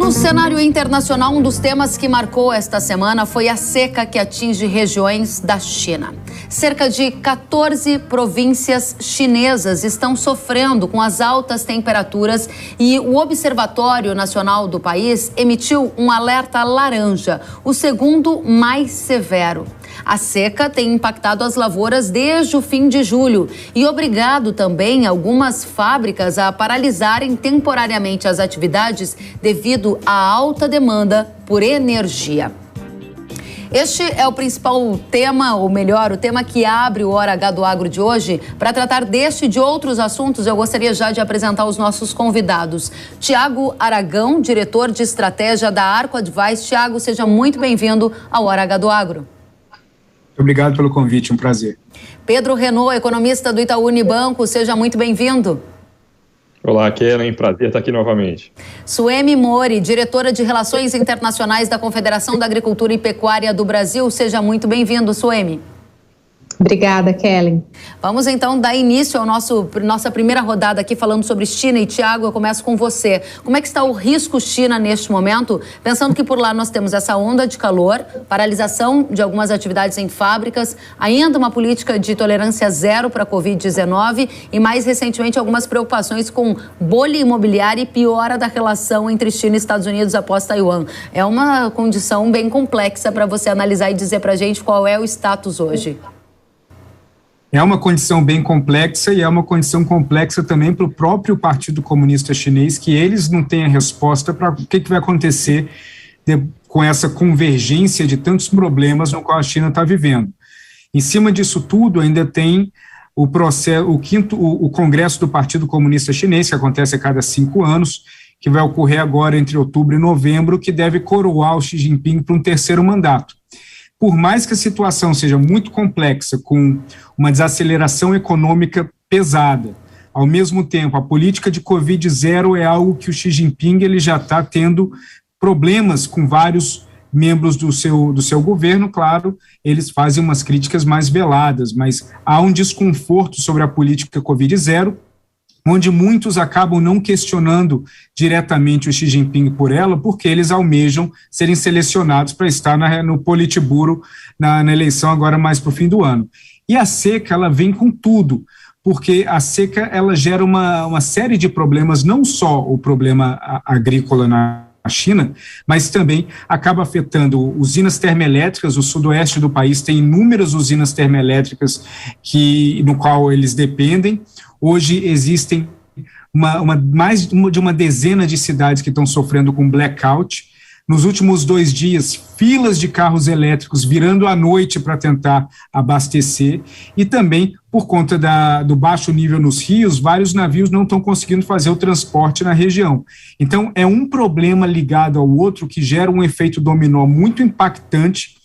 No cenário internacional, um dos temas que marcou esta semana foi a seca que atinge regiões da China. Cerca de 14 províncias chinesas estão sofrendo com as altas temperaturas e o Observatório Nacional do país emitiu um alerta laranja, o segundo mais severo. A seca tem impactado as lavouras desde o fim de julho e obrigado também algumas fábricas a paralisarem temporariamente as atividades devido à alta demanda por energia. Este é o principal tema, ou melhor, o tema que abre o Hora H do Agro de hoje. Para tratar deste e de outros assuntos, eu gostaria já de apresentar os nossos convidados. Tiago Aragão, diretor de estratégia da Arco Advice. Tiago, seja muito bem-vindo ao Hora H do Agro. Obrigado pelo convite, um prazer. Pedro Renault, economista do Itaú Unibanco, seja muito bem-vindo. Olá, Kellen, prazer estar aqui novamente. Suemi Mori, diretora de Relações Internacionais da Confederação da Agricultura e Pecuária do Brasil, seja muito bem-vindo, Suemi. Obrigada, Kellen. Vamos então dar início à nossa primeira rodada aqui falando sobre China. E Tiago, eu começo com você. Como é que está o risco China neste momento? Pensando que por lá nós temos essa onda de calor, paralisação de algumas atividades em fábricas, ainda uma política de tolerância zero para a Covid-19 e mais recentemente algumas preocupações com bolha imobiliária e piora da relação entre China e Estados Unidos após Taiwan. É uma condição bem complexa para você analisar e dizer para a gente qual é o status hoje. É uma condição bem complexa e é uma condição complexa também para o próprio Partido Comunista Chinês, que eles não têm a resposta para o que vai acontecer com essa convergência de tantos problemas no qual a China está vivendo. Em cima disso tudo, ainda tem o Congresso do Partido Comunista Chinês, que acontece a cada 5 anos, que vai ocorrer agora entre outubro e novembro, que deve coroar o Xi Jinping para um terceiro mandato. Por mais que a situação seja muito complexa, com uma desaceleração econômica pesada, ao mesmo tempo, a política de Covid-0 é algo que o Xi Jinping ele já está tendo problemas com vários membros do seu governo. Claro, eles fazem umas críticas mais veladas, mas há um desconforto sobre a política Covid-0, onde muitos acabam não questionando diretamente o Xi Jinping por ela, porque eles almejam serem selecionados para estar no Politburo na eleição agora mais para o fim do ano. E a seca, ela vem com tudo, porque a seca ela gera uma série de problemas, não só o problema agrícola na China, mas também acaba afetando usinas termoelétricas. O sudoeste do país tem inúmeras usinas termoelétricas no qual eles dependem. Hoje existem mais de uma dezena de cidades que estão sofrendo com blackout. Nos últimos 2 dias, filas de carros elétricos virando à noite para tentar abastecer. E também, por conta do baixo nível nos rios, vários navios não estão conseguindo fazer o transporte na região. Então, é um problema ligado ao outro que gera um efeito dominó muito impactante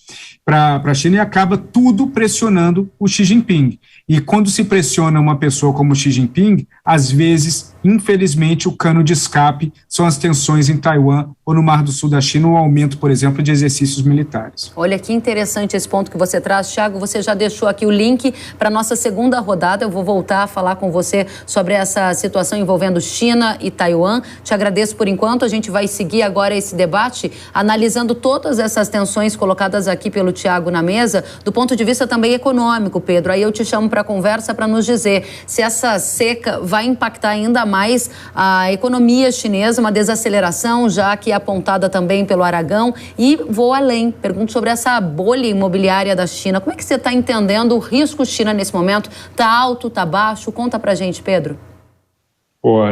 para a China e acaba tudo pressionando o Xi Jinping. E quando se pressiona uma pessoa como o Xi Jinping, às vezes, infelizmente, o cano de escape são as tensões em Taiwan ou no Mar do Sul da China, o aumento, por exemplo, de exercícios militares. Olha que interessante esse ponto que você traz, Thiago. Você já deixou aqui o link para a nossa segunda rodada. Eu vou voltar a falar com você sobre essa situação envolvendo China e Taiwan. Te agradeço por enquanto. A gente vai seguir agora esse debate, analisando todas essas tensões colocadas aqui pelo Thiago na mesa, do ponto de vista também econômico, Pedro. Aí eu te chamo para a conversa para nos dizer se essa seca vai impactar ainda mais a economia chinesa, uma desaceleração, já que é apontada também pelo Aragão. E vou além, pergunto sobre essa bolha imobiliária da China. Como é que você está entendendo o risco China nesse momento? Está alto, está baixo? Conta para a gente, Pedro.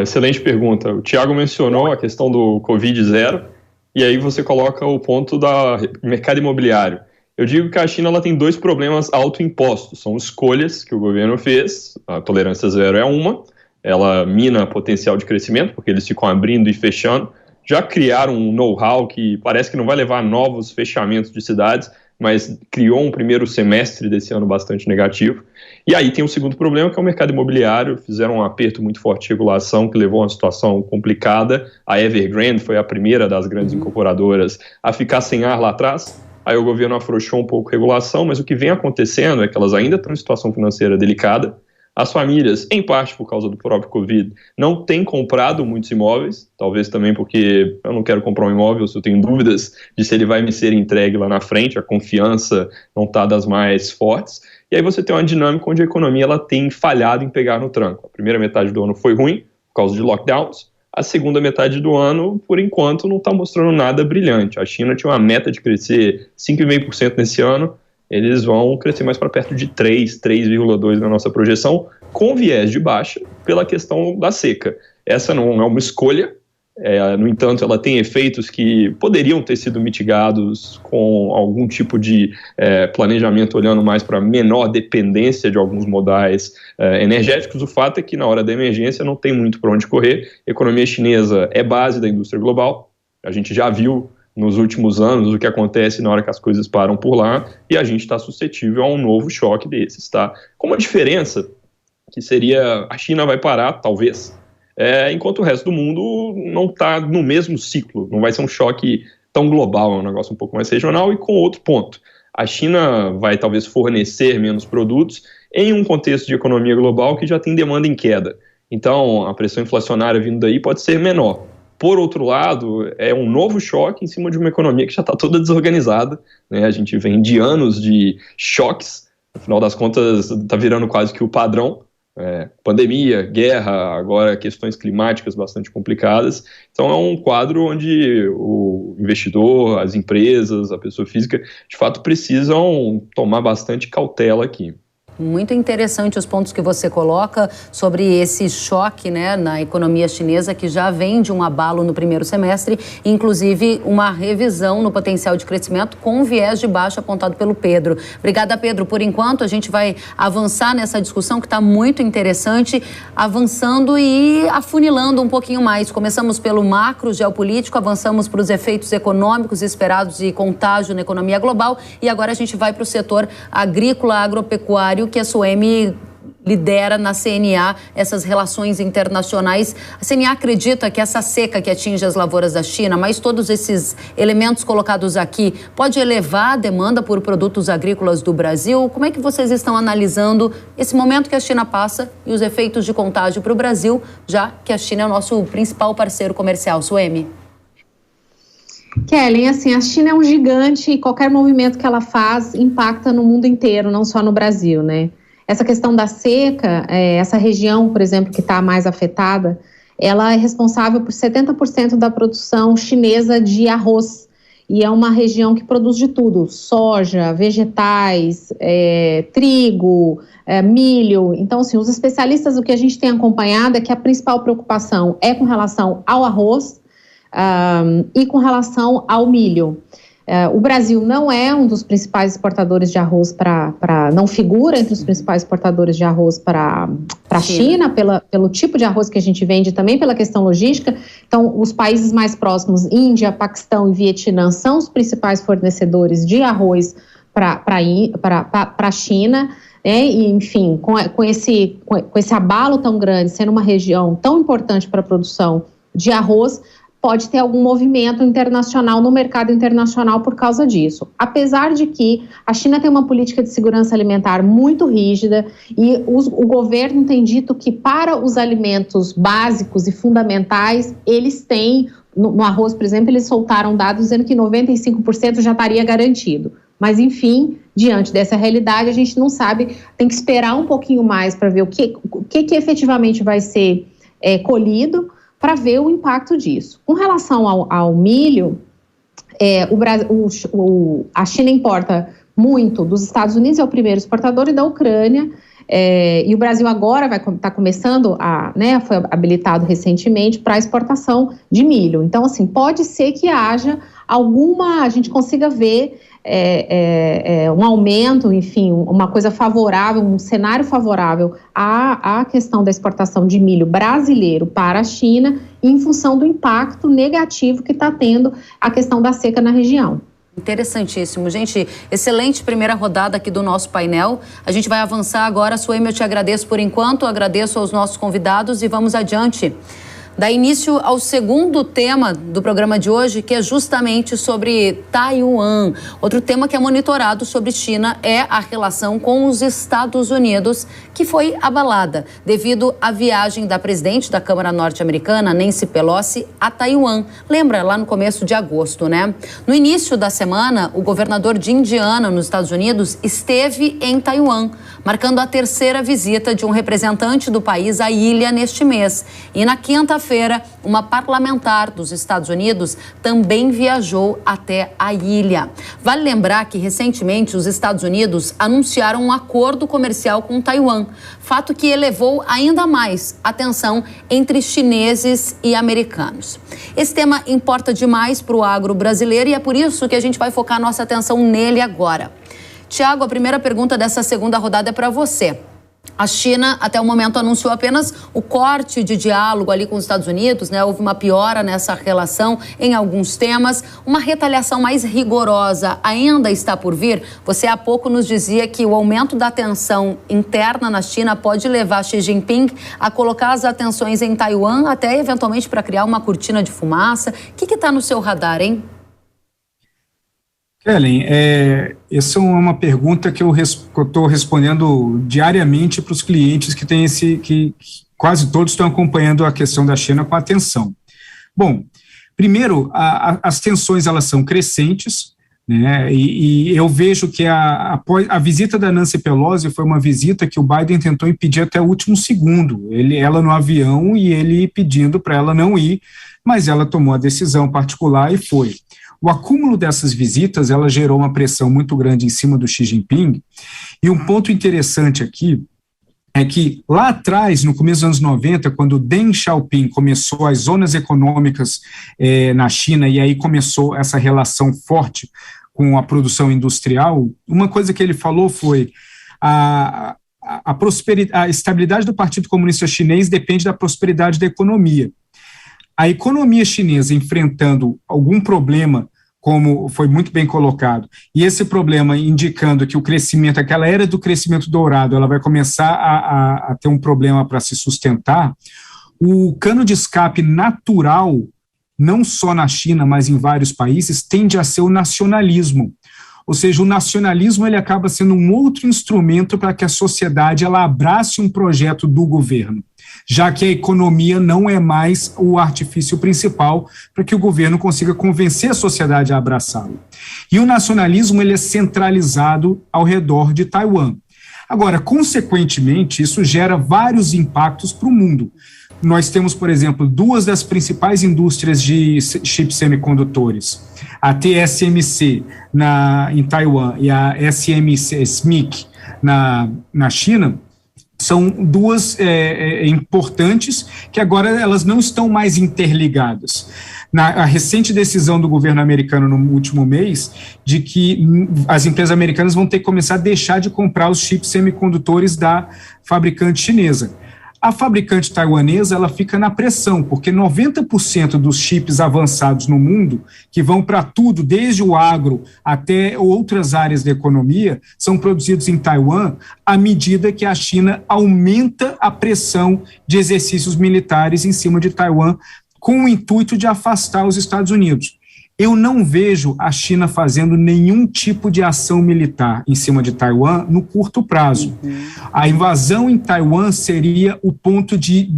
Excelente pergunta. O Thiago mencionou a questão do Covid-0 e aí você coloca o ponto do mercado imobiliário. Eu digo que a China ela tem 2 problemas autoimpostos, são escolhas que o governo fez, a tolerância zero é uma, ela mina potencial de crescimento, porque eles ficam abrindo e fechando, já criaram um know-how que parece que não vai levar a novos fechamentos de cidades, mas criou um primeiro semestre desse ano bastante negativo. E aí tem um segundo problema, que é o mercado imobiliário. Fizeram um aperto muito forte de regulação, que levou a uma situação complicada. A Evergrande foi a primeira das grandes incorporadoras a ficar sem ar lá atrás. Aí o governo afrouxou um pouco a regulação, mas o que vem acontecendo é que elas ainda estão em situação financeira delicada. As famílias, em parte por causa do próprio Covid, não têm comprado muitos imóveis, talvez também porque eu não quero comprar um imóvel se eu tenho dúvidas de se ele vai me ser entregue lá na frente, a confiança não está das mais fortes. E aí você tem uma dinâmica onde a economia ela tem falhado em pegar no tranco. A primeira metade do ano foi ruim, por causa de lockdowns. A segunda metade do ano, por enquanto, não está mostrando nada brilhante. A China tinha uma meta de crescer 5,5% nesse ano, eles vão crescer mais para perto de 3,2% na nossa projeção, com viés de baixa pela questão da seca. Essa não é uma escolha, no entanto, ela tem efeitos que poderiam ter sido mitigados com algum tipo de planejamento olhando mais para menor dependência de alguns modais energéticos. O fato é que na hora da emergência não tem muito para onde correr. A economia chinesa é base da indústria global, a gente já viu nos últimos anos o que acontece na hora que as coisas param por lá, e a gente está suscetível a um novo choque desses, tá? Com uma diferença que seria a China vai parar, talvez, enquanto o resto do mundo não está no mesmo ciclo, não vai ser um choque tão global, é um negócio um pouco mais regional. E com outro ponto, a China vai talvez fornecer menos produtos em um contexto de economia global que já tem demanda em queda, então a pressão inflacionária vindo daí pode ser menor. Por outro lado, é um novo choque em cima de uma economia que já está toda desorganizada, né? A gente vem de anos de choques, no final das contas está virando quase que o padrão, pandemia, guerra, agora questões climáticas bastante complicadas. Então é um quadro onde o investidor, as empresas, a pessoa física, de fato precisam tomar bastante cautela aqui. Muito interessante os pontos que você coloca sobre esse choque, né, na economia chinesa, que já vem de um abalo no primeiro semestre, inclusive uma revisão no potencial de crescimento com viés de baixa apontado pelo Pedro. Obrigada, Pedro. Por enquanto, a gente vai avançar nessa discussão que está muito interessante, avançando e afunilando um pouquinho mais. Começamos pelo macro geopolítico, avançamos para os efeitos econômicos esperados de contágio na economia global, e agora a gente vai para o setor agrícola, agropecuário, que a Suemi lidera na CNA, essas relações internacionais. A CNA acredita que essa seca que atinge as lavouras da China, mas todos esses elementos colocados aqui, pode elevar a demanda por produtos agrícolas do Brasil? Como é que vocês estão analisando esse momento que a China passa e os efeitos de contágio para o Brasil, já que a China é o nosso principal parceiro comercial? Suemi? Kellen, assim, a China é um gigante e qualquer movimento que ela faz impacta no mundo inteiro, não só no Brasil, né? Essa questão da seca, essa região, por exemplo, que está mais afetada, ela é responsável por 70% da produção chinesa de arroz. E é uma região que produz de tudo, soja, vegetais, trigo, milho. Então, assim, os especialistas, o que a gente tem acompanhado é que a principal preocupação é com relação ao arroz, e com relação ao milho. O Brasil não é um dos principais exportadores de arroz não figura entre os principais exportadores de arroz para a China, pelo tipo de arroz que a gente vende, também pela questão logística. Então, os países mais próximos, Índia, Paquistão e Vietnã, são os principais fornecedores de arroz para a China. E, enfim, com esse abalo tão grande, sendo uma região tão importante para a produção de arroz, pode ter algum movimento internacional no mercado internacional por causa disso. Apesar de que a China tem uma política de segurança alimentar muito rígida e o governo tem dito que para os alimentos básicos e fundamentais, eles têm, no arroz, por exemplo, eles soltaram dados dizendo que 95% já estaria garantido. Mas, enfim, diante dessa realidade, a gente não sabe, tem que esperar um pouquinho mais para ver o que efetivamente vai ser colhido, para ver o impacto disso. Com relação ao milho, a China importa muito dos Estados Unidos, é o primeiro exportador, e da Ucrânia, e o Brasil agora está começando, foi habilitado recentemente para exportação de milho. Então, assim, pode ser que haja a gente consiga ver um aumento, enfim, uma coisa favorável, um cenário favorável à questão da exportação de milho brasileiro para a China, em função do impacto negativo que está tendo a questão da seca na região. Interessantíssimo. Gente, excelente primeira rodada aqui do nosso painel. A gente vai avançar agora. Suemi, eu te agradeço por enquanto, agradeço aos nossos convidados e vamos adiante. Dá início ao segundo tema do programa de hoje, que é justamente sobre Taiwan. Outro tema que é monitorado sobre China é a relação com os Estados Unidos, que foi abalada devido à viagem da presidente da Câmara Norte-Americana, Nancy Pelosi, a Taiwan. Lembra, lá no começo de agosto, né? No início da semana, o governador de Indiana, nos Estados Unidos, esteve em Taiwan, marcando a terceira visita de um representante do país à ilha neste mês. E na quinta-feira, uma parlamentar dos Estados Unidos também viajou até a ilha. Vale lembrar que, recentemente, os Estados Unidos anunciaram um acordo comercial com Taiwan, fato que elevou ainda mais a tensão entre chineses e americanos. Esse tema importa demais para o agro brasileiro e é por isso que a gente vai focar nossa atenção nele agora. Tiago, a primeira pergunta dessa segunda rodada é para você. A China, até o momento, anunciou apenas o corte de diálogo ali com os Estados Unidos, né? Houve uma piora nessa relação em alguns temas. Uma retaliação mais rigorosa ainda está por vir. Você há pouco nos dizia que o aumento da tensão interna na China pode levar Xi Jinping a colocar as atenções em Taiwan, até eventualmente para criar uma cortina de fumaça. O que está no seu radar, hein? Kellen, essa é uma pergunta que eu estou respondendo diariamente para os clientes que têm que quase todos estão acompanhando a questão da China com atenção. Bom, primeiro, as tensões elas são crescentes, né, e eu vejo que a visita da Nancy Pelosi foi uma visita que o Biden tentou impedir até o último segundo, ela no avião e ele pedindo para ela não ir, mas ela tomou a decisão particular e foi. O acúmulo dessas visitas, ela gerou uma pressão muito grande em cima do Xi Jinping, e um ponto interessante aqui é que lá atrás, no começo dos anos 90, quando Deng Xiaoping começou as zonas econômicas na China, e aí começou essa relação forte com a produção industrial, uma coisa que ele falou foi a estabilidade do Partido Comunista Chinês depende da prosperidade da economia. A economia chinesa enfrentando algum problema, como foi muito bem colocado, e esse problema indicando que o crescimento, aquela era do crescimento dourado, ela vai começar a ter um problema para se sustentar, o cano de escape natural, não só na China, mas em vários países, tende a ser o nacionalismo. Ou seja, o nacionalismo ele acaba sendo um outro instrumento para que a sociedade ela abrace um projeto do governo, já que a economia não é mais o artifício principal para que o governo consiga convencer a sociedade a abraçá-lo. E o nacionalismo ele é centralizado ao redor de Taiwan. Agora, consequentemente, isso gera vários impactos para o mundo. Nós temos, por exemplo, duas das principais indústrias de chips semicondutores, a TSMC em Taiwan e a SMIC na China, são duas importantes que agora elas não estão mais interligadas. A recente decisão do governo americano no último mês de que as empresas americanas vão ter que começar a deixar de comprar os chips semicondutores da fabricante chinesa. A fabricante taiwanesa ela fica na pressão, porque 90% dos chips avançados no mundo, que vão para tudo, desde o agro até outras áreas da economia, são produzidos em Taiwan, à medida que a China aumenta a pressão de exercícios militares em cima de Taiwan, com o intuito de afastar os Estados Unidos. Eu não vejo a China fazendo nenhum tipo de ação militar em cima de Taiwan no curto prazo. A invasão em Taiwan seria o ponto de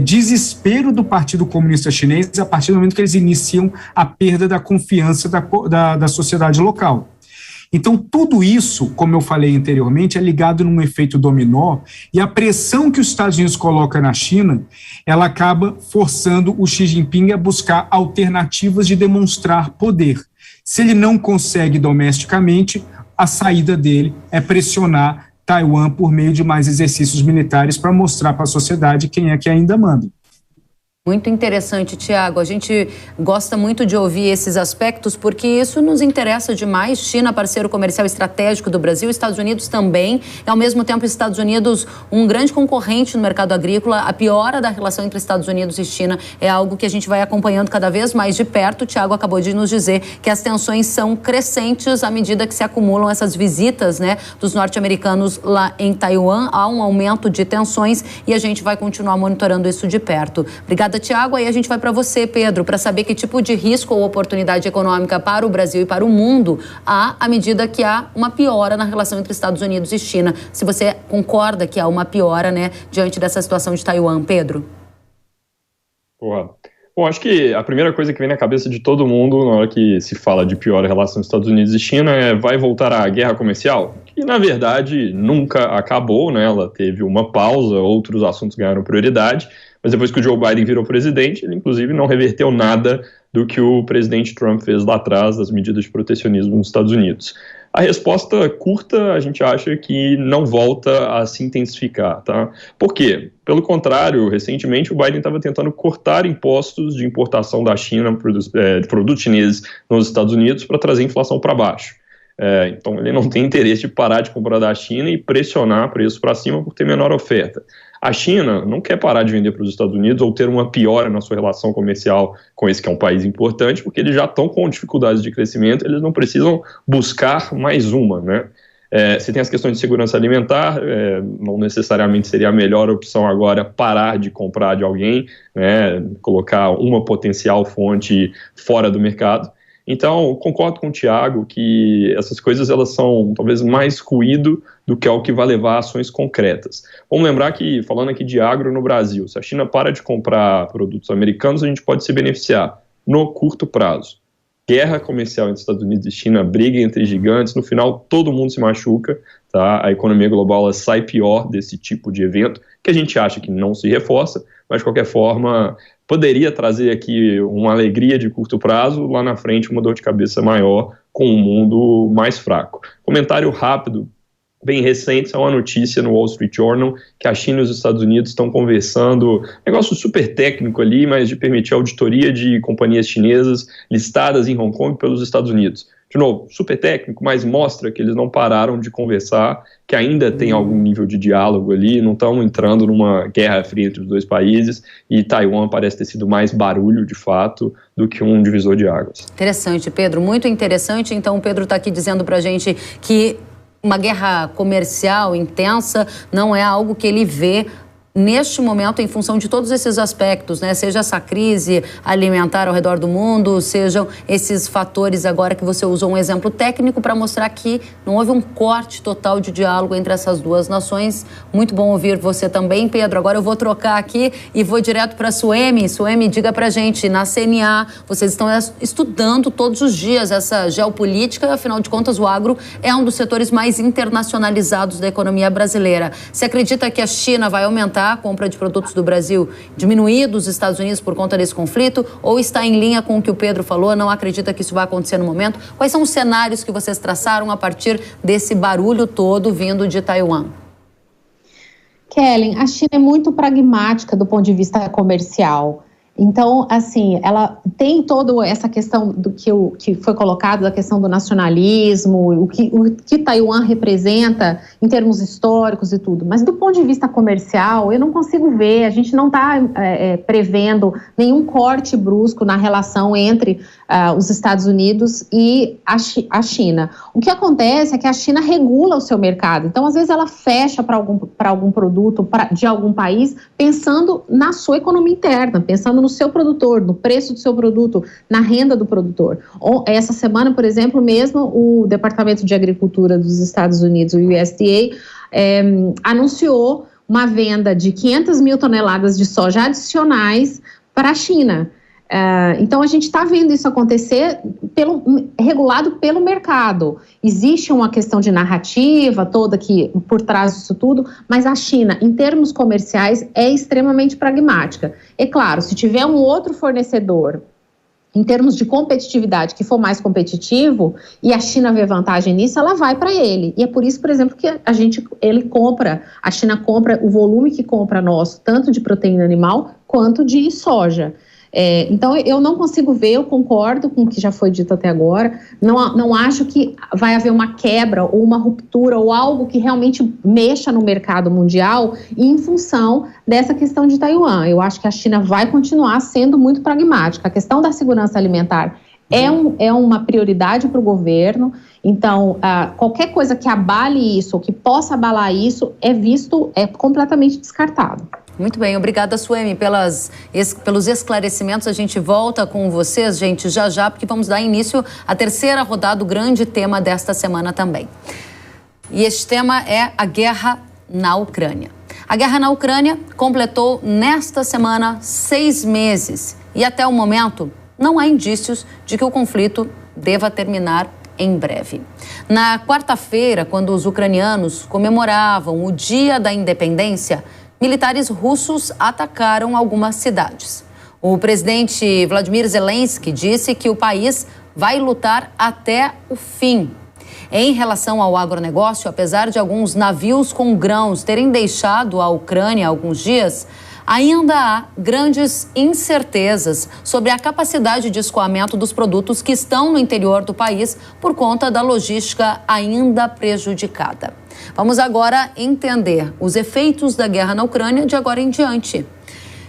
desespero do Partido Comunista Chinês a partir do momento que eles iniciam a perda da confiança da sociedade local. Então, tudo isso, como eu falei anteriormente, é ligado num efeito dominó, e a pressão que os Estados Unidos colocam na China, ela acaba forçando o Xi Jinping a buscar alternativas de demonstrar poder. Se ele não consegue domesticamente, a saída dele é pressionar Taiwan por meio de mais exercícios militares para mostrar para a sociedade quem é que ainda manda. Muito interessante, Tiago. A gente gosta muito de ouvir esses aspectos porque isso nos interessa demais. China, parceiro comercial estratégico do Brasil, Estados Unidos também. E, ao mesmo tempo, Estados Unidos, um grande concorrente no mercado agrícola. A piora da relação entre Estados Unidos e China é algo que a gente vai acompanhando cada vez mais de perto. O Tiago acabou de nos dizer que as tensões são crescentes à medida que se acumulam essas visitas, né, dos norte-americanos lá em Taiwan. Há um aumento de tensões e a gente vai continuar monitorando isso de perto. Obrigada Obrigada, Tiago. Aí a gente vai para você, Pedro, para saber que tipo de risco ou oportunidade econômica para o Brasil e para o mundo há à medida que há uma piora na relação entre Estados Unidos e China. Se você concorda que há uma piora, né, diante dessa situação de Taiwan, Pedro? Bom, acho que a primeira coisa que vem na cabeça de todo mundo na hora que se fala de pior relação Estados Unidos e China é: vai voltar a guerra comercial? Que, na verdade, nunca acabou, né? Ela teve uma pausa, outros assuntos ganharam prioridade, mas depois que o Joe Biden virou presidente, ele, inclusive, não reverteu nada do que o presidente Trump fez lá atrás, das medidas de protecionismo nos Estados Unidos. A resposta curta, a gente acha que não volta a se intensificar, tá? Por quê? Pelo contrário, recentemente o Biden estava tentando cortar impostos de importação da China, de produtos chineses nos Estados Unidos, para trazer a inflação para baixo. Então ele não tem interesse de parar de comprar da China e pressionar preços para cima por ter menor oferta. A China não quer parar de vender para os Estados Unidos ou ter uma piora na sua relação comercial com esse que é um país importante, porque eles já estão com dificuldades de crescimento, eles não precisam buscar mais uma, né? Você tem as questões de segurança alimentar, não necessariamente seria a melhor opção agora parar de comprar de alguém, né, colocar uma potencial fonte fora do mercado. Então, concordo com o Tiago que essas coisas elas são talvez mais ruído do que ao que vai levar a ações concretas. Vamos lembrar que, falando aqui de agro no Brasil, se a China para de comprar produtos americanos, a gente pode se beneficiar no curto prazo. Guerra comercial entre Estados Unidos e China, briga entre gigantes, no final todo mundo se machuca, tá? A economia global ela sai pior desse tipo de evento, que a gente acha que não se reforça, mas de qualquer forma poderia trazer aqui uma alegria de curto prazo, lá na frente uma dor de cabeça maior com um mundo mais fraco. Comentário rápido, bem recente, é uma notícia no Wall Street Journal que a China e os Estados Unidos estão conversando, negócio super técnico ali, mas de permitir a auditoria de companhias chinesas listadas em Hong Kong pelos Estados Unidos. De novo, super técnico, mas mostra que eles não pararam de conversar, que ainda tem algum nível de diálogo ali, não estão entrando numa guerra fria entre os dois países, e Taiwan parece ter sido mais barulho, de fato, do que um divisor de águas. Interessante, Pedro, muito interessante. Então, o Pedro está aqui dizendo para a gente que uma guerra comercial intensa não é algo que ele vê neste momento, em função de todos esses aspectos, né? Seja essa crise alimentar ao redor do mundo, sejam esses fatores agora que você usou um exemplo técnico para mostrar que não houve um corte total de diálogo entre essas duas nações. Muito bom ouvir você também, Pedro. Agora eu vou trocar aqui e vou direto para a Suemi. Suemi, diga para a gente, na CNA, vocês estão estudando todos os dias essa geopolítica, afinal de contas o agro é um dos setores mais internacionalizados da economia brasileira. Você acredita que a China vai aumentar a compra de produtos do Brasil, diminuir dos Estados Unidos por conta desse conflito, ou está em linha com o que o Pedro falou, não acredita que isso vai acontecer no momento? Quais são os cenários que vocês traçaram a partir desse barulho todo vindo de Taiwan? Kellen, a China é muito pragmática do ponto de vista comercial. Então, assim, ela tem toda essa questão do que foi colocado, da questão do nacionalismo, o que Taiwan representa em termos históricos e tudo. Mas do ponto de vista comercial, eu não consigo ver, a gente não está prevendo nenhum corte brusco na relação entre os Estados Unidos e a China. O que acontece é que a China regula o seu mercado. Então, às vezes, ela fecha para algum produto de algum país, pensando na sua economia interna, pensando no seu produtor, no preço do seu produto, na renda do produtor. Essa semana, por exemplo, mesmo o Departamento de Agricultura dos Estados Unidos, o USDA, anunciou uma venda de 500 mil toneladas de soja adicionais para a China. Então, a gente está vendo isso acontecer regulado pelo mercado. Existe uma questão de narrativa toda aqui por trás disso tudo, mas a China, em termos comerciais, é extremamente pragmática. É claro, se tiver um outro fornecedor, em termos de competitividade, que for mais competitivo, e a China vê vantagem nisso, ela vai para ele. E é por isso, por exemplo, que a China compra o volume que compra nosso, tanto de proteína animal quanto de soja. Então, eu não consigo ver, eu concordo com o que já foi dito até agora, não acho que vai haver uma quebra ou uma ruptura ou algo que realmente mexa no mercado mundial em função dessa questão de Taiwan. Eu acho que a China vai continuar sendo muito pragmática. A questão da segurança alimentar é uma prioridade para o governo, então qualquer coisa que abale isso ou que possa abalar isso é completamente descartado. Muito bem, obrigada, Suemi, pelos esclarecimentos. A gente volta com vocês, gente, já, porque vamos dar início à terceira rodada, o grande tema desta semana também. E este tema é a guerra na Ucrânia. A guerra na Ucrânia completou nesta semana 6 meses e até o momento não há indícios de que o conflito deva terminar em breve. Na quarta-feira, quando os ucranianos comemoravam o Dia da Independência, militares russos atacaram algumas cidades. O presidente Vladimir Zelensky disse que o país vai lutar até o fim. Em relação ao agronegócio, apesar de alguns navios com grãos terem deixado a Ucrânia há alguns dias, ainda há grandes incertezas sobre a capacidade de escoamento dos produtos que estão no interior do país por conta da logística ainda prejudicada. Vamos agora entender os efeitos da guerra na Ucrânia de agora em diante.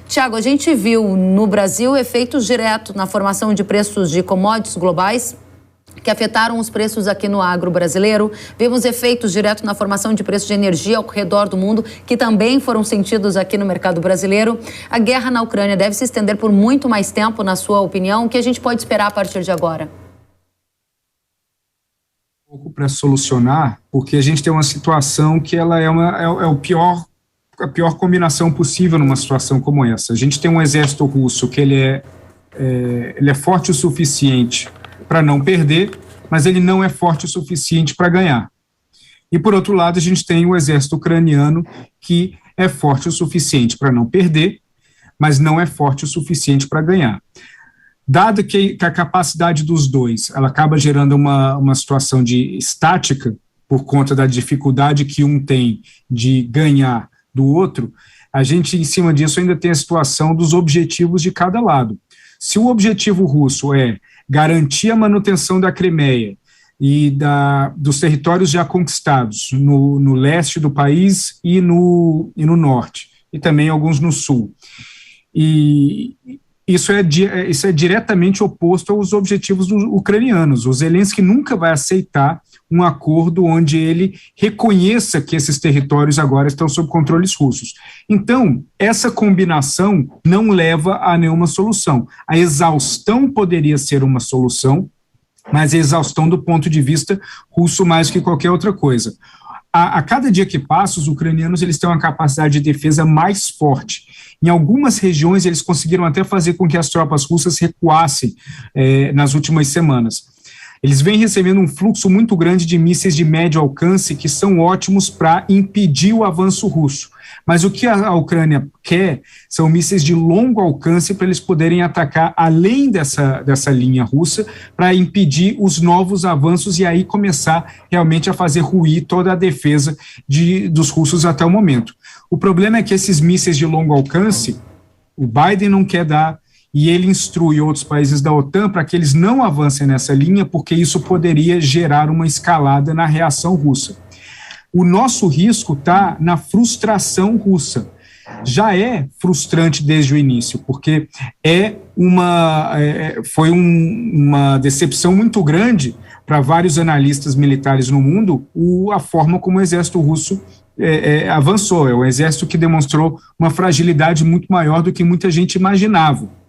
Tiago, a gente viu no Brasil efeitos diretos na formação de preços de commodities globais que afetaram os preços aqui no agro brasileiro. Vimos efeitos diretos na formação de preços de energia ao redor do mundo, que também foram sentidos aqui no mercado brasileiro. A guerra na Ucrânia deve se estender por muito mais tempo, na sua opinião? O que a gente pode esperar a partir de agora? Um pouco para solucionar, porque a gente tem uma situação que ela é a pior combinação possível numa situação como essa. A gente tem um exército russo que ele é forte o suficiente para não perder, mas ele não é forte o suficiente para ganhar. E, por outro lado, a gente tem o exército ucraniano que é forte o suficiente para não perder, mas não é forte o suficiente para ganhar. Dado que a capacidade dos dois, ela acaba gerando uma situação de estática, por conta da dificuldade que um tem de ganhar do outro, a gente, em cima disso, ainda tem a situação dos objetivos de cada lado. Se o objetivo russo é garantir a manutenção da Crimeia e dos territórios já conquistados no leste do país e no norte, e também alguns no sul. E isso é diretamente oposto aos objetivos ucranianos. O Zelensky nunca vai aceitar um acordo onde ele reconheça que esses territórios agora estão sob controles russos. Então, essa combinação não leva a nenhuma solução. A exaustão poderia ser uma solução, mas a exaustão do ponto de vista russo mais que qualquer outra coisa. A cada dia que passa, os ucranianos eles têm uma capacidade de defesa mais forte. Em algumas regiões, eles conseguiram até fazer com que as tropas russas recuassem nas últimas semanas. Eles vêm recebendo um fluxo muito grande de mísseis de médio alcance que são ótimos para impedir o avanço russo. Mas o que a Ucrânia quer são mísseis de longo alcance para eles poderem atacar além dessa linha russa para impedir os novos avanços e aí começar realmente a fazer ruir toda a defesa dos russos até o momento. O problema é que esses mísseis de longo alcance, o Biden não quer dar, e ele instrui outros países da OTAN para que eles não avancem nessa linha, porque isso poderia gerar uma escalada na reação russa. O nosso risco está na frustração russa. Já é frustrante desde o início, porque foi uma decepção muito grande para vários analistas militares no mundo a forma como o exército russo avançou. É um exército que demonstrou uma fragilidade muito maior do que muita gente imaginava.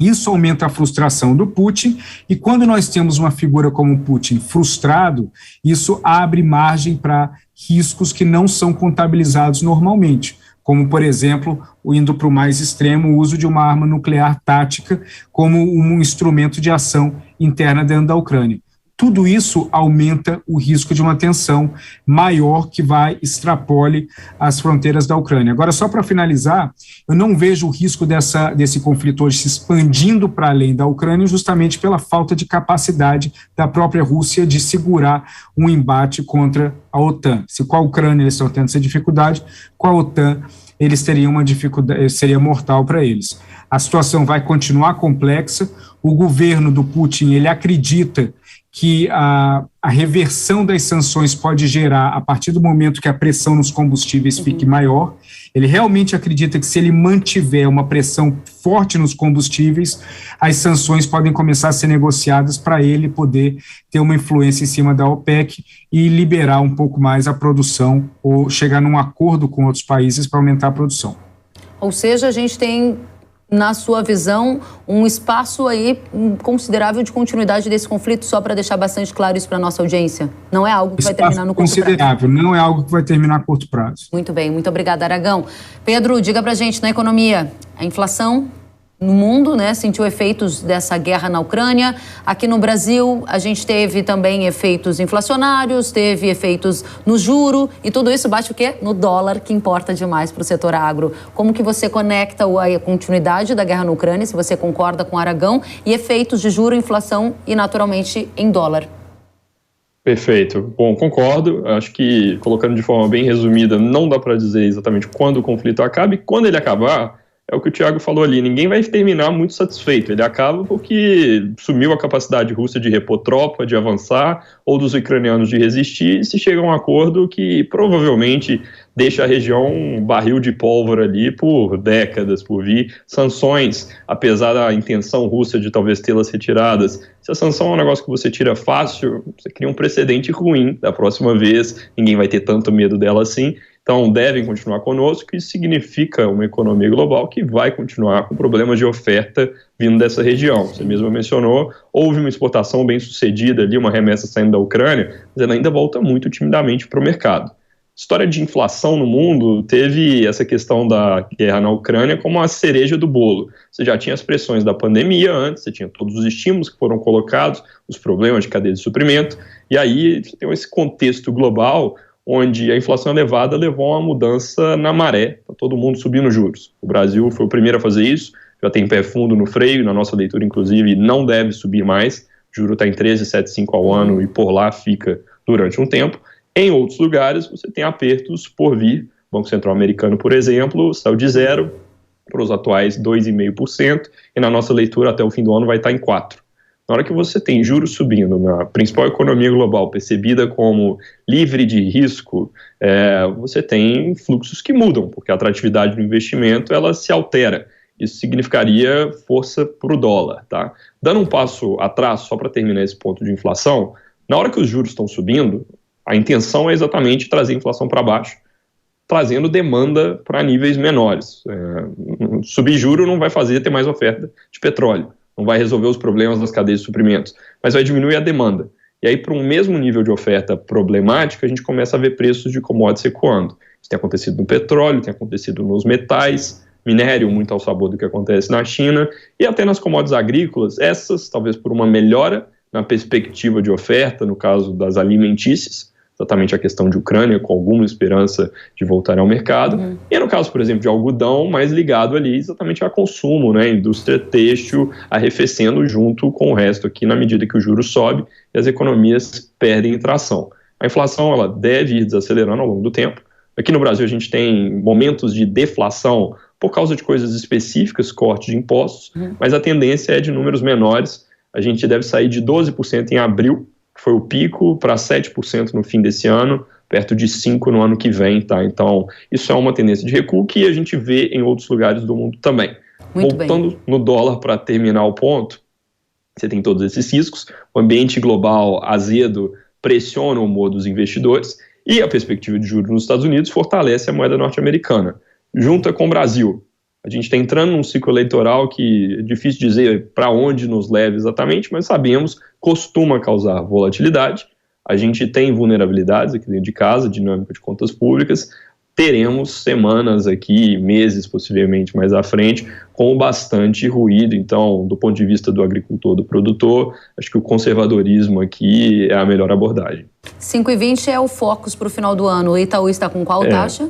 Isso aumenta a frustração do Putin, e quando nós temos uma figura como o Putin frustrado, isso abre margem para riscos que não são contabilizados normalmente, como, por exemplo, indo para o mais extremo, o uso de uma arma nuclear tática como um instrumento de ação interna dentro da Ucrânia. Tudo isso aumenta o risco de uma tensão maior que extrapole as fronteiras da Ucrânia. Agora, só para finalizar, eu não vejo o risco desse conflito hoje se expandindo para além da Ucrânia justamente pela falta de capacidade da própria Rússia de segurar um embate contra a OTAN. Se com a Ucrânia eles estão tendo essa dificuldade, com a OTAN eles teriam uma dificuldade, seria mortal para eles. A situação vai continuar complexa, o governo do Putin, ele acredita que a reversão das sanções pode gerar, a partir do momento que a pressão nos combustíveis fique maior. Ele realmente acredita que se ele mantiver uma pressão forte nos combustíveis, as sanções podem começar a ser negociadas para ele poder ter uma influência em cima da OPEC e liberar um pouco mais a produção ou chegar num acordo com outros países para aumentar a produção. Ou seja, a gente tem, na sua visão, um espaço aí considerável de continuidade desse conflito, só para deixar bastante claro isso para a nossa audiência. Não é algo que vai terminar no curto prazo. Considerável, não é algo que vai terminar a curto prazo. Muito bem, muito obrigada, Aragão. Pedro, diga para a gente, na economia, a inflação no mundo, né, sentiu efeitos dessa guerra na Ucrânia. Aqui no Brasil, a gente teve também efeitos inflacionários, teve efeitos no juro, e tudo isso bate o quê? No dólar, que importa demais para o setor agro. Como que você conecta a continuidade da guerra na Ucrânia, se você concorda com o Aragão, e efeitos de juro, inflação e, naturalmente, em dólar? Perfeito. Bom, concordo. Acho que, colocando de forma bem resumida, não dá para dizer exatamente quando o conflito acaba, e quando ele acabar, é o que o Thiago falou ali, ninguém vai terminar muito satisfeito. Ele acaba porque sumiu a capacidade russa de repor tropa, de avançar, ou dos ucranianos de resistir, e se chega a um acordo que provavelmente deixa a região um barril de pólvora ali por décadas, por vir. Sanções, apesar da intenção russa de talvez tê-las retiradas, se a sanção é um negócio que você tira fácil, você cria um precedente ruim da próxima vez, ninguém vai ter tanto medo dela assim. Então, devem continuar conosco, isso significa uma economia global que vai continuar com problemas de oferta vindo dessa região. Você mesmo mencionou, houve uma exportação bem sucedida ali, uma remessa saindo da Ucrânia, mas ela ainda volta muito timidamente para o mercado. História de inflação no mundo teve essa questão da guerra na Ucrânia como a cereja do bolo. Você já tinha as pressões da pandemia antes, você tinha todos os estímulos que foram colocados, os problemas de cadeia de suprimento, e aí você tem esse contexto global onde a inflação elevada levou a uma mudança na maré, para todo mundo subindo juros. O Brasil foi o primeiro a fazer isso, já tem pé fundo no freio, na nossa leitura, inclusive, não deve subir mais, o juro está em 13,75 ao ano e por lá fica durante um tempo. Em outros lugares, você tem apertos por vir. O Banco Central Americano, por exemplo, saiu de 0 para os atuais 2,5%, e na nossa leitura, até o fim do ano, vai estar em 4%. Na hora que você tem juros subindo na principal economia global, percebida como livre de risco, você tem fluxos que mudam, porque a atratividade do investimento ela se altera. Isso significaria força para o dólar. Tá? Dando um passo atrás, só para terminar esse ponto de inflação, na hora que os juros estão subindo, a intenção é exatamente trazer a inflação para baixo, trazendo demanda para níveis menores. Subir juro não vai fazer ter mais oferta de petróleo, não vai resolver os problemas das cadeias de suprimentos, mas vai diminuir a demanda. E aí, para um mesmo nível de oferta problemática, a gente começa a ver preços de commodities recuando. Isso tem acontecido no petróleo, tem acontecido nos metais, minério, muito ao sabor do que acontece na China, e até nas commodities agrícolas, essas, talvez por uma melhora na perspectiva de oferta, no caso das alimentícias, exatamente a questão de Ucrânia, com alguma esperança de voltar ao mercado. E no caso, por exemplo, de algodão, mais ligado ali exatamente a consumo, né? Indústria têxtil arrefecendo junto com o resto aqui na medida que o juro sobe e as economias perdem tração. A inflação ela deve ir desacelerando ao longo do tempo. Aqui no Brasil a gente tem momentos de deflação por causa de coisas específicas, corte de impostos, mas a tendência é de números menores. A gente deve sair de 12% em abril, que foi o pico, para 7% no fim desse ano, perto de 5% no ano que vem, tá? Então, isso é uma tendência de recuo que a gente vê em outros lugares do mundo também. Muito Voltando bem. no dólar para terminar o ponto, você tem todos esses riscos, o ambiente global azedo pressiona o humor dos investidores e a perspectiva de juros nos Estados Unidos fortalece a moeda norte-americana. Junta com o Brasil. A gente está entrando num ciclo eleitoral que é difícil dizer para onde nos leva exatamente, mas sabemos costuma causar volatilidade. A gente tem vulnerabilidades aqui dentro de casa, dinâmica de contas públicas. Teremos semanas aqui, meses possivelmente mais à frente, com bastante ruído. Então, do ponto de vista do agricultor, do produtor, acho que o conservadorismo aqui é a melhor abordagem. 5,20 é o Focus para o final do ano. O Itaú está com qual taxa?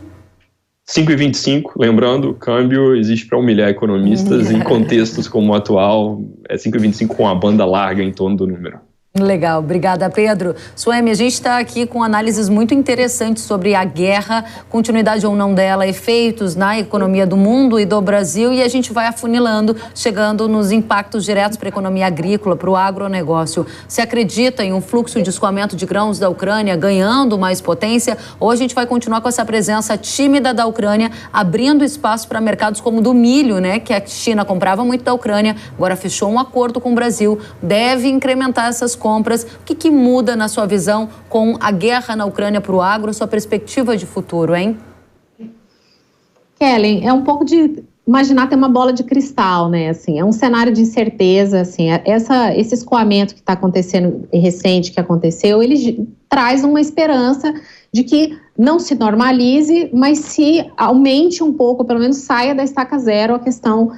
5,25, lembrando, o câmbio existe para humilhar economistas em contextos como o atual, é 5,25 com a banda larga em torno do número. Legal, obrigada, Pedro. Suemi, a gente está aqui com análises muito interessantes sobre a guerra, continuidade ou não dela, efeitos na economia do mundo e do Brasil, e a gente vai afunilando, chegando nos impactos diretos para a economia agrícola, para o agronegócio. Você acredita em um fluxo de escoamento de grãos da Ucrânia ganhando mais potência, ou a gente vai continuar com essa presença tímida da Ucrânia, abrindo espaço para mercados como o do milho, né, que a China comprava muito da Ucrânia, agora fechou um acordo com o Brasil, deve incrementar essas compras. O que muda na sua visão com a guerra na Ucrânia para o agro, sua perspectiva de futuro, hein? Kellen, é um pouco de imaginar ter uma bola de cristal, né? Assim, é um cenário de incerteza, assim, esse escoamento que está acontecendo, recente que aconteceu, ele traz uma esperança de que não se normalize, mas se aumente um pouco, pelo menos saia da estaca zero a questão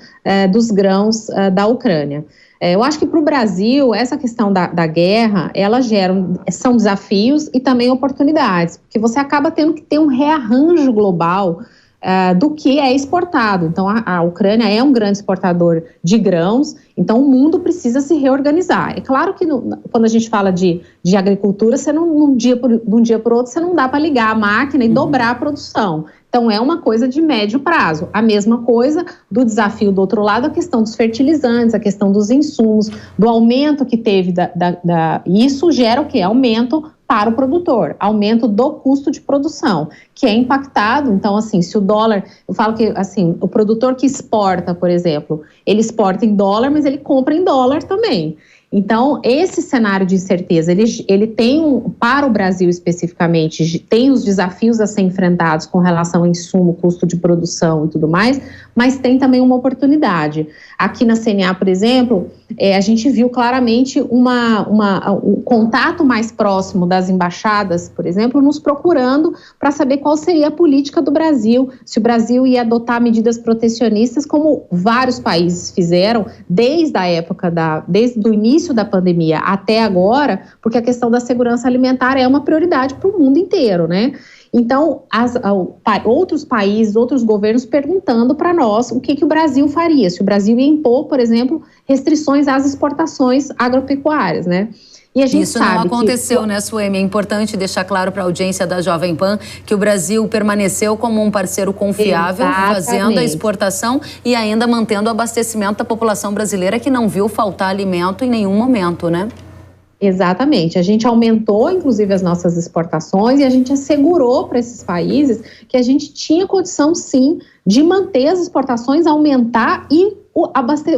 dos grãos da Ucrânia. Eu acho que para o Brasil, essa questão da guerra, ela são desafios e também oportunidades, porque você acaba tendo que ter um rearranjo global do que é exportado. Então, a Ucrânia é um grande exportador de grãos, então o mundo precisa se reorganizar. É claro que quando a gente fala de agricultura, você de um dia para o outro, você não dá para ligar a máquina e dobrar a produção. Então, é uma coisa de médio prazo. A mesma coisa do desafio do outro lado, a questão dos fertilizantes, a questão dos insumos, do aumento que teve, isso gera o quê? Aumento para o produtor, aumento do custo de produção, que é impactado. Então, assim, se o dólar, eu falo que, assim, o produtor que exporta, por exemplo, ele exporta em dólar, mas ele compra em dólar também. Então, esse cenário de incerteza, ele tem, para o Brasil especificamente, tem os desafios a ser enfrentados com relação ao insumo, custo de produção e tudo mais, mas tem também uma oportunidade. Aqui na CNA, por exemplo, a gente viu claramente um contato mais próximo das embaixadas, por exemplo, nos procurando para saber qual seria a política do Brasil, se o Brasil ia adotar medidas protecionistas, como vários países fizeram, desde o início da pandemia até agora, porque a questão da segurança alimentar é uma prioridade para o mundo inteiro, né? Então, outros países, outros governos perguntando para nós o que o Brasil faria, se o Brasil ia impor, por exemplo, restrições às exportações agropecuárias, né? E a gente Isso não aconteceu, né, Suemi? É importante deixar claro para a audiência da Jovem Pan que o Brasil permaneceu como um parceiro confiável, fazendo a exportação e ainda mantendo o abastecimento da população brasileira, que não viu faltar alimento em nenhum momento, né? Exatamente. A gente aumentou, inclusive, as nossas exportações e a gente assegurou para esses países que a gente tinha condição, sim, de manter as exportações, aumentar e o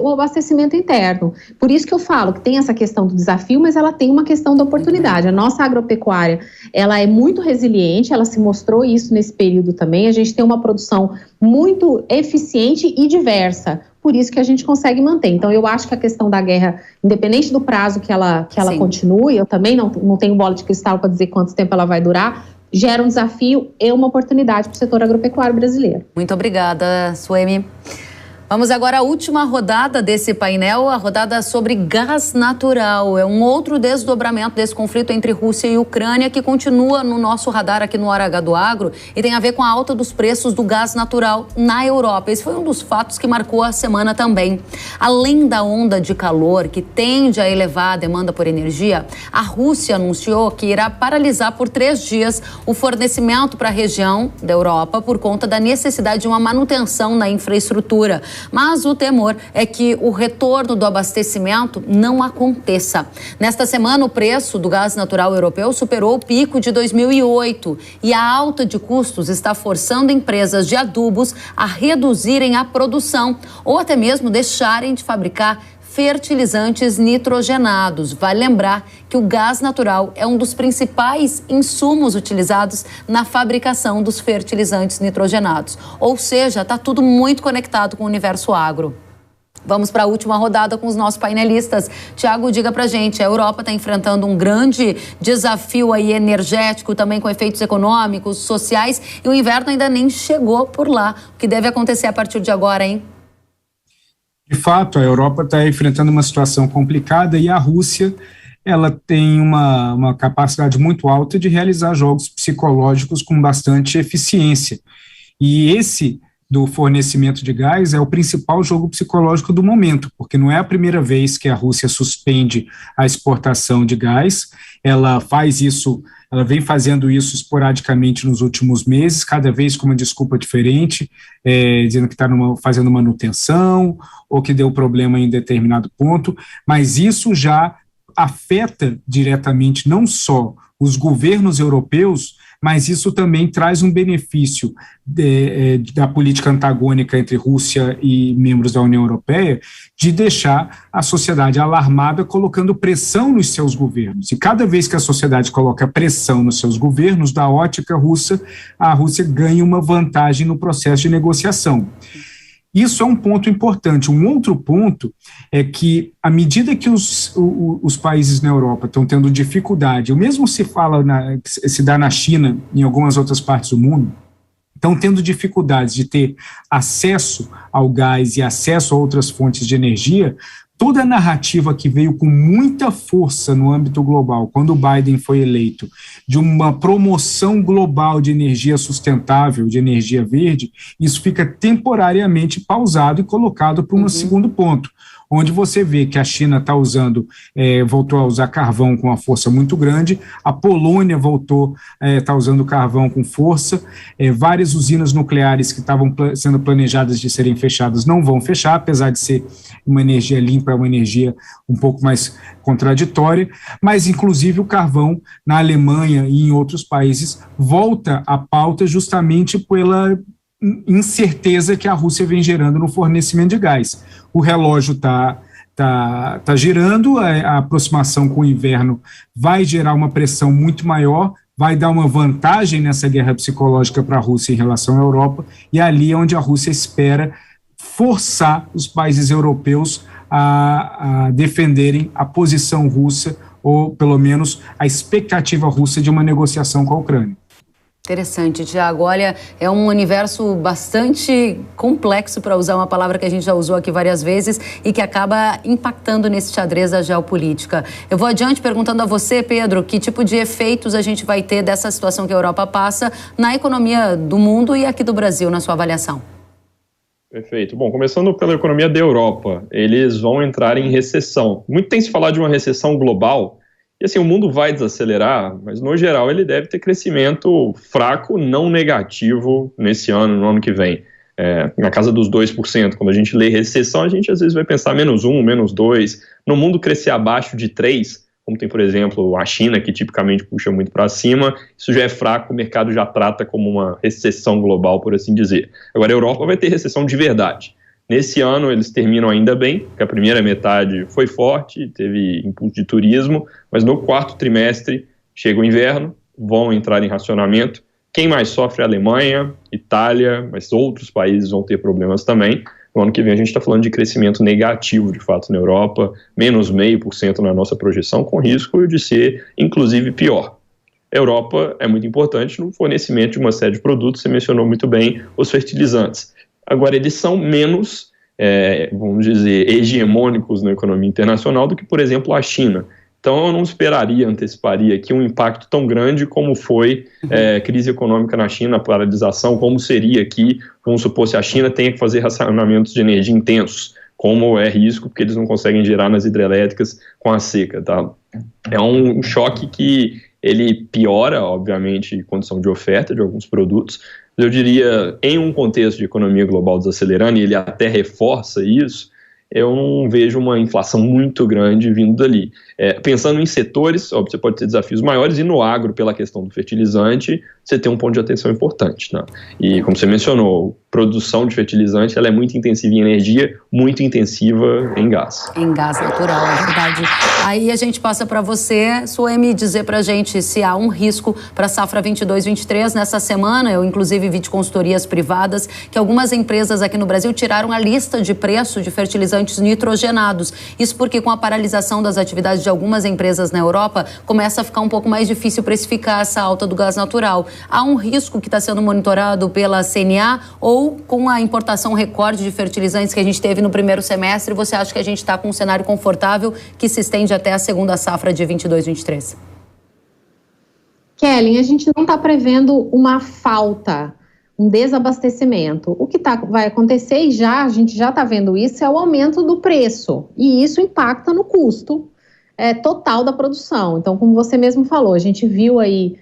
abastecimento interno. Por isso que eu falo que tem essa questão do desafio, mas ela tem uma questão da oportunidade. A nossa agropecuária, ela é muito resiliente, ela se mostrou isso nesse período também. A gente tem uma produção muito eficiente e diversa. Por isso que a gente consegue manter. Então, eu acho que a questão da guerra, independente do prazo que ela continue, eu também não tenho bola de cristal para dizer quanto tempo ela vai durar, gera um desafio e uma oportunidade para o setor agropecuário brasileiro. Muito obrigada, Suemi. Vamos agora à última rodada desse painel, a rodada sobre gás natural. É um outro desdobramento desse conflito entre Rússia e Ucrânia que continua no nosso radar aqui no Hora H do Agro e tem a ver com a alta dos preços do gás natural na Europa. Esse foi um dos fatos que marcou a semana também. Além da onda de calor que tende a elevar a demanda por energia, a Rússia anunciou que irá paralisar por 3 dias o fornecimento para a região da Europa por conta da necessidade de uma manutenção na infraestrutura. Mas o temor é que o retorno do abastecimento não aconteça. Nesta semana, o preço do gás natural europeu superou o pico de 2008 e a alta de custos está forçando empresas de adubos a reduzirem a produção ou até mesmo deixarem de fabricar fertilizantes nitrogenados. Vale lembrar que o gás natural é um dos principais insumos utilizados na fabricação dos fertilizantes nitrogenados. Ou seja, está tudo muito conectado com o universo agro. Vamos para a última rodada com os nossos painelistas. Tiago, diga pra gente, a Europa está enfrentando um grande desafio aí energético, também com efeitos econômicos, sociais, e o inverno ainda nem chegou por lá. O que deve acontecer a partir de agora, hein? De fato, a Europa está enfrentando uma situação complicada e a Rússia, ela tem uma capacidade muito alta de realizar jogos psicológicos com bastante eficiência. E esse do fornecimento de gás é o principal jogo psicológico do momento, porque não é a primeira vez que a Rússia suspende a exportação de gás, ela vem fazendo isso esporadicamente nos últimos meses, cada vez com uma desculpa diferente, dizendo que está fazendo manutenção, ou que deu problema em determinado ponto, mas isso já afeta diretamente não só os governos europeus, mas isso também traz um benefício da política antagônica entre Rússia e membros da União Europeia, de deixar a sociedade alarmada, colocando pressão nos seus governos. E cada vez que a sociedade coloca pressão nos seus governos, da ótica russa, a Rússia ganha uma vantagem no processo de negociação. Isso é um ponto importante. Um outro ponto é que, à medida que os países na Europa estão tendo dificuldade, o mesmo se dá na China, em algumas outras partes do mundo, estão tendo dificuldades de ter acesso ao gás e acesso a outras fontes de energia. Toda a narrativa que veio com muita força no âmbito global, quando o Biden foi eleito, de uma promoção global de energia sustentável, de energia verde, isso fica temporariamente pausado e colocado para um segundo ponto, onde você vê que a China está voltou a usar carvão com uma força muito grande, a Polônia está usando carvão com força, várias usinas nucleares que estavam sendo planejadas de serem fechadas não vão fechar, apesar de ser uma energia limpa, é uma energia um pouco mais contraditória, mas inclusive o carvão na Alemanha e em outros países volta à pauta justamente pela incerteza que a Rússia vem gerando no fornecimento de gás. O relógio está girando, a aproximação com o inverno vai gerar uma pressão muito maior, vai dar uma vantagem nessa guerra psicológica para a Rússia em relação à Europa, e ali é onde a Rússia espera forçar os países europeus a defenderem a posição russa, ou pelo menos a expectativa russa de uma negociação com a Ucrânia. Interessante, Tiago. Olha, é um universo bastante complexo, para usar uma palavra que a gente já usou aqui várias vezes, e que acaba impactando nesse xadrez da geopolítica. Eu vou adiante perguntando a você, Pedro, que tipo de efeitos a gente vai ter dessa situação que a Europa passa na economia do mundo e aqui do Brasil, na sua avaliação? Perfeito. Bom, começando pela economia da Europa, eles vão entrar em recessão. Muito tem se falado de uma recessão global, e assim, o mundo vai desacelerar, mas no geral ele deve ter crescimento fraco, não negativo nesse ano, no ano que vem. Na casa dos 2%. Quando a gente lê recessão, a gente às vezes vai pensar -1, -2. No mundo crescer abaixo de 3%, como tem, por exemplo, a China, que tipicamente puxa muito para cima, isso já é fraco, o mercado já trata como uma recessão global, por assim dizer. Agora, a Europa vai ter recessão de verdade. Nesse ano, eles terminam ainda bem, porque a primeira metade foi forte, teve impulso de turismo, mas no quarto trimestre chega o inverno, vão entrar em racionamento. Quem mais sofre é a Alemanha, Itália, mas outros países vão ter problemas também. No ano que vem a gente está falando de crescimento negativo, de fato, na Europa, -0,5% na nossa projeção, com risco de ser, inclusive, pior. A Europa é muito importante no fornecimento de uma série de produtos, você mencionou muito bem os fertilizantes. Agora, eles são menos, vamos dizer, hegemônicos na economia internacional do que, por exemplo, a China. Então, eu não anteciparia aqui um impacto tão grande como foi crise econômica na China, a paralisação, como seria aqui, vamos supor, se a China tenha que fazer racionamentos de energia intensos, como é risco, porque eles não conseguem gerar nas hidrelétricas com a seca, tá? É um choque que ele piora, obviamente, a condição de oferta de alguns produtos. Eu diria, em um contexto de economia global desacelerando, e ele até reforça isso, eu não vejo uma inflação muito grande vindo dali. Pensando em setores, óbvio, você pode ter desafios maiores, e no agro, pela questão do fertilizante, você tem um ponto de atenção importante, né? E como você mencionou, produção de fertilizante, ela é muito intensiva em energia, muito intensiva em gás. Em gás natural, é verdade. Aí a gente passa para você, Suemi, dizer para a gente se há um risco para a safra 22-23. Nessa semana, eu inclusive vi de consultorias privadas que algumas empresas aqui no Brasil tiraram a lista de preço de fertilizantes nitrogenados. Isso porque com a paralisação das atividades de algumas empresas na Europa, começa a ficar um pouco mais difícil precificar essa alta do gás natural. Há um risco que está sendo monitorado pela CNA, ou com a importação recorde de fertilizantes que a gente teve no primeiro semestre, você acha que a gente está com um cenário confortável que se estende até a segunda safra de 22-23? Kellen, a gente não está prevendo uma falta, um desabastecimento. O que vai acontecer, e a gente já está vendo isso, é o aumento do preço. E isso impacta no custo total da produção. Então, como você mesmo falou, a gente viu aí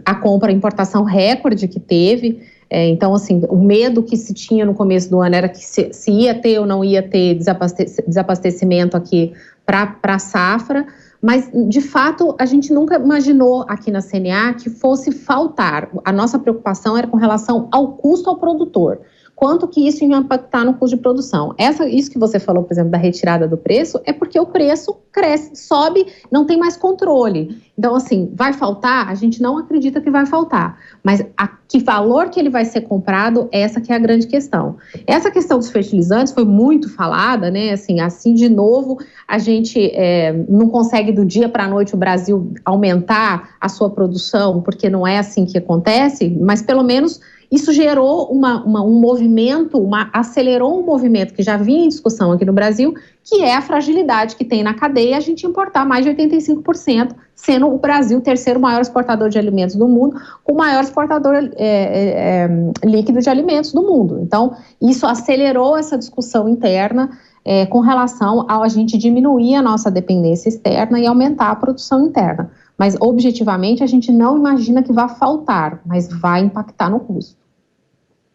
a compra e importação recorde que teve. Então, assim, o medo que se tinha no começo do ano era que se ia ter ou não ia ter desabastecimento aqui para a safra, mas, de fato, a gente nunca imaginou aqui na CNA que fosse faltar. A nossa preocupação era com relação ao custo ao produtor. Quanto que isso ia impactar no custo de produção. Isso que você falou, por exemplo, da retirada do preço, é porque o preço cresce, sobe, não tem mais controle. Então, assim, vai faltar? A gente não acredita que vai faltar. Mas que valor que ele vai ser comprado, essa que é a grande questão. Essa questão dos fertilizantes foi muito falada, né? Assim de novo, a gente não consegue do dia para a noite o Brasil aumentar a sua produção, porque não é assim que acontece, mas pelo menos isso gerou um movimento, acelerou um movimento que já vinha em discussão aqui no Brasil, que é a fragilidade que tem na cadeia a gente importar mais de 85%, sendo o Brasil o terceiro maior exportador de alimentos do mundo, com o maior exportador líquido de alimentos do mundo. Então, isso acelerou essa discussão interna com relação a gente diminuir a nossa dependência externa e aumentar a produção interna. Mas, objetivamente, a gente não imagina que vai faltar, mas vai impactar no custo.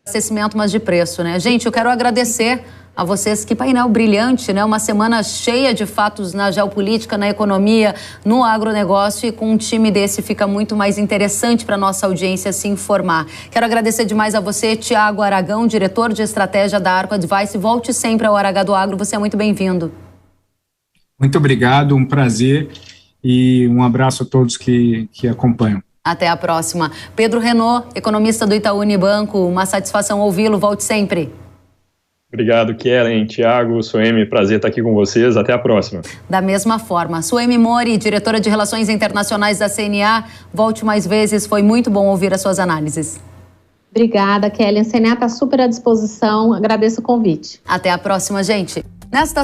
Abastecimento, mas de preço, né? Gente, eu quero agradecer a vocês. Que painel brilhante, né? Uma semana cheia de fatos na geopolítica, na economia, no agronegócio, e com um time desse fica muito mais interessante para a nossa audiência se informar. Quero agradecer demais a você, Tiago Aragão, diretor de estratégia da Arco Advice. Volte sempre ao RH do Agro, você é muito bem-vindo. Muito obrigado, um prazer. E um abraço a todos que acompanham. Até a próxima. Pedro Renaud, economista do Itaú Unibanco, uma satisfação ouvi-lo, volte sempre. Obrigado, Kellen, Tiago, Suemi, prazer estar aqui com vocês, até a próxima. Da mesma forma, Suemi Mori, diretora de Relações Internacionais da CNA, volte mais vezes, foi muito bom ouvir as suas análises. Obrigada, Kellen, a CNA está super à disposição, agradeço o convite. Até a próxima, gente. Nesta